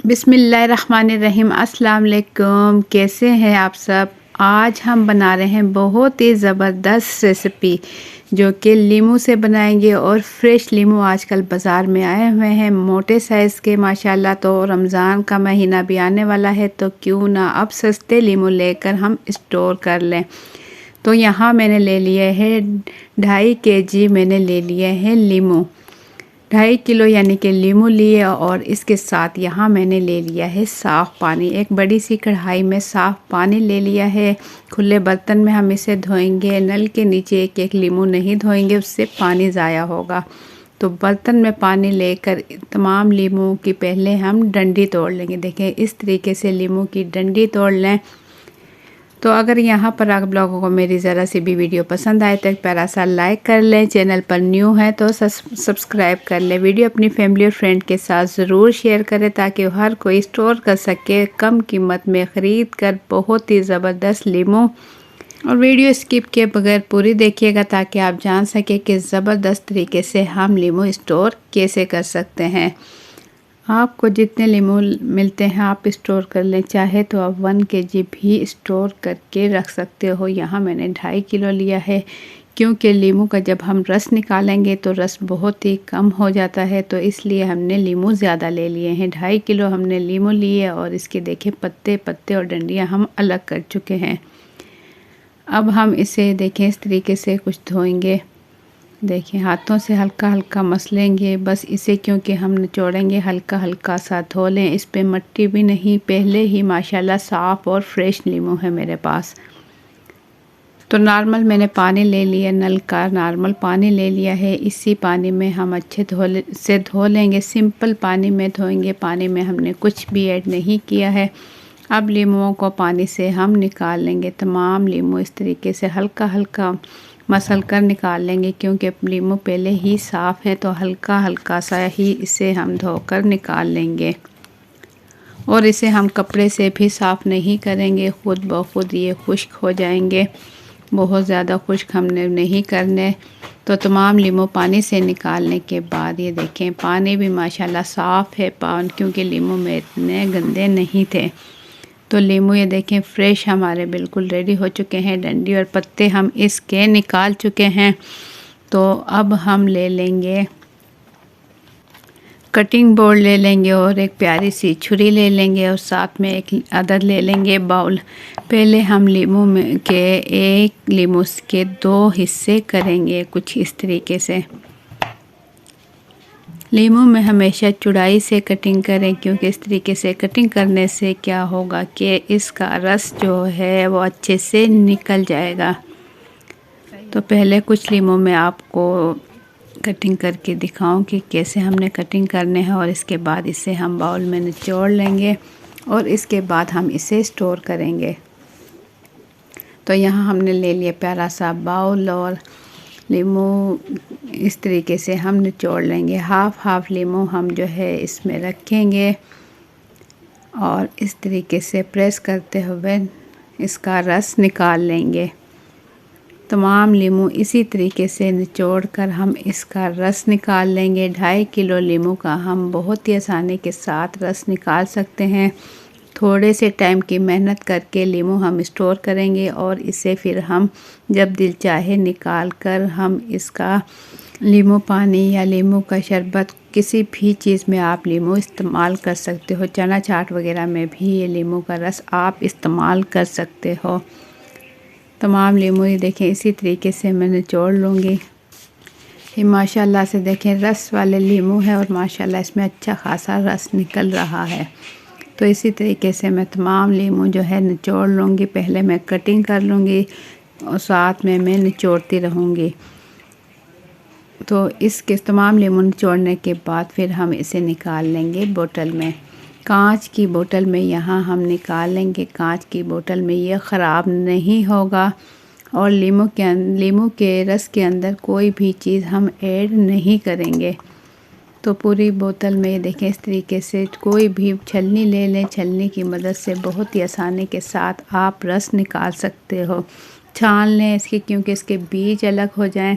बिस्मिल्लाहिर्रहमानिर्रहीम। अस्सलाम वालेकुम। कैसे हैं आप सब? आज हम बना रहे हैं बहुत ही ज़बरदस्त रेसिपी जो कि लीमू से बनाएंगे। और फ्रेश लीमू आजकल बाज़ार में आए हुए हैं मोटे साइज़ के माशाल्लाह। तो रमज़ान का महीना भी आने वाला है तो क्यों ना अब सस्ते लीमू लेकर हम स्टोर कर लें। तो यहाँ मैंने ले लिए है 2.5 kg मैंने ले लिए हैं लीमू, 2.5 किलो यानी कि लीमू लिए। और इसके साथ यहाँ मैंने ले लिया है साफ़ पानी। एक बड़ी सी कढ़ाई में साफ़ पानी ले लिया है। खुले बर्तन में हम इसे धोएंगे। नल के नीचे एक एक लीमू नहीं धोएंगे, उससे पानी ज़ाया होगा। तो बर्तन में पानी लेकर तमाम लीमू की पहले हम डंडी तोड़ लेंगे। देखें इस तरीके से लीमू की डंडी तोड़ लें। तो अगर यहाँ पर आप लोगों को मेरी ज़रा सी भी वीडियो पसंद आए तो एक प्यारा सा लाइक कर लें। चैनल पर न्यू है तो सब्सक्राइब कर लें। वीडियो अपनी फैमिली और फ्रेंड के साथ ज़रूर शेयर करें ताकि हर कोई स्टोर कर सके कम कीमत में ख़रीद कर बहुत ही ज़बरदस्त लीमू। और वीडियो स्किप किए बगैर पूरी देखिएगा ताकि आप जान सकें कि ज़बरदस्त तरीके से हम लीमू स्टोर कैसे कर सकते हैं। आपको जितने लीमू मिलते हैं आप स्टोर कर लें, चाहे तो आप 1 kg भी स्टोर करके रख सकते हो। यहाँ मैंने 2.5 किलो लिया है क्योंकि लीमू का जब हम रस निकालेंगे तो रस बहुत ही कम हो जाता है, तो इसलिए हमने लीमू ज़्यादा ले लिए हैं। 2.5 किलो हमने लीमू लिए और इसके देखें पत्ते पत्ते और डंडियाँ हम अलग कर चुके हैं। अब हम इसे देखें इस तरीके से कुछ धोएंगे। देखिए हाथों से हल्का हल्का मसलेंगे बस इसे, क्योंकि हम निचोड़ेंगे। हल्का हल्का सा धो लें। इस पे मिट्टी भी नहीं, पहले ही माशाल्लाह साफ़ और फ्रेश लीमू है मेरे पास। तो नॉर्मल मैंने पानी ले लिया, नल का नॉर्मल पानी ले लिया है। इसी पानी में हम अच्छे से धो लेंगे। सिंपल पानी में धोएंगे, पानी में हमने कुछ भी ऐड नहीं किया है। अब लीमुओं को पानी से हम निकाल लेंगे। तमाम लीमू इस तरीके से हल्का हल्का मसल कर निकाल लेंगे, क्योंकि लीमू पहले ही साफ़ है तो हल्का हल्का सा ही इसे हम धोकर निकाल लेंगे। और इसे हम कपड़े से भी साफ़ नहीं करेंगे, खुद ब खुद ये खुश्क हो जाएंगे। बहुत ज़्यादा खुश्क हमने नहीं करने। तो तमाम लीमू पानी से निकालने के बाद ये देखें पानी भी माशाल्लाह साफ़ है, क्योंकि लीमू में इतने गंदे नहीं थे। तो लीमू ये देखें फ्रेश हमारे बिल्कुल रेडी हो चुके हैं। डंडी और पत्ते हम इसके निकाल चुके हैं। तो अब हम ले लेंगे कटिंग बोर्ड ले लेंगे और एक प्यारी सी छुरी ले लेंगे और साथ में एक अदद ले लेंगे बाउल। पहले हम लीमू में के एक लीमू के 2 हिस्से करेंगे कुछ इस तरीके से। लीमू में हमेशा चौड़ाई से कटिंग करें, क्योंकि इस तरीके से कटिंग करने से क्या होगा कि इसका रस जो है वो अच्छे से निकल जाएगा। तो पहले कुछ लीमू में आपको कटिंग करके दिखाऊं कि कैसे हमने कटिंग करने हैं। और इसके बाद इसे हम बाउल में निचोड़ लेंगे और इसके बाद हम इसे स्टोर करेंगे। तो यहाँ हमने ले लिया प्यारा सा बाउल और लीमू इस तरीके से हम निचोड़ लेंगे। हाफ लीमू हम जो है इसमें रखेंगे और इस तरीके से प्रेस करते हुए इसका रस निकाल लेंगे। तमाम लीमू इसी तरीके से निचोड़ कर हम इसका रस निकाल लेंगे। 2.5 किलो लीमू का हम बहुत ही आसानी के साथ रस निकाल सकते हैं। थोड़े से टाइम की मेहनत करके लीमू हम स्टोर करेंगे और इसे फिर हम जब दिल चाहे निकाल कर हम इसका लीमू पानी या लीमू का शरबत किसी भी चीज़ में आप लीमू इस्तेमाल कर सकते हो। चना चाट वगैरह में भी ये लीमू का रस आप इस्तेमाल कर सकते हो। तमाम लीमू ये देखें इसी तरीके से मैं निचोड़ लूँगी। ये माशाल्लाह से देखें रस वाले लीमू है और माशाल्लाह इसमें अच्छा खासा रस निकल रहा है। तो इसी तरीके से मैं तमाम लीमू जो है निचोड़ लूँगी। पहले मैं कटिंग कर लूँगी और साथ में मैं निचोड़ती रहूँगी। तो इसके तमाम लीमू निचोड़ने के बाद फिर हम इसे निकाल लेंगे बोतल में। कांच की बोतल में यहाँ हम निकाल लेंगे। कांच की बोतल में ये ख़राब नहीं होगा। और लीमू के रस के अंदर कोई भी चीज़ हम ऐड नहीं करेंगे। तो पूरी बोतल में ये देखें इस तरीके से कोई भी छलनी ले लें। छलनी की मदद से बहुत ही आसानी के साथ आप रस निकाल सकते हो। छान लें इसकी, क्योंकि इसके बीज अलग हो जाएं।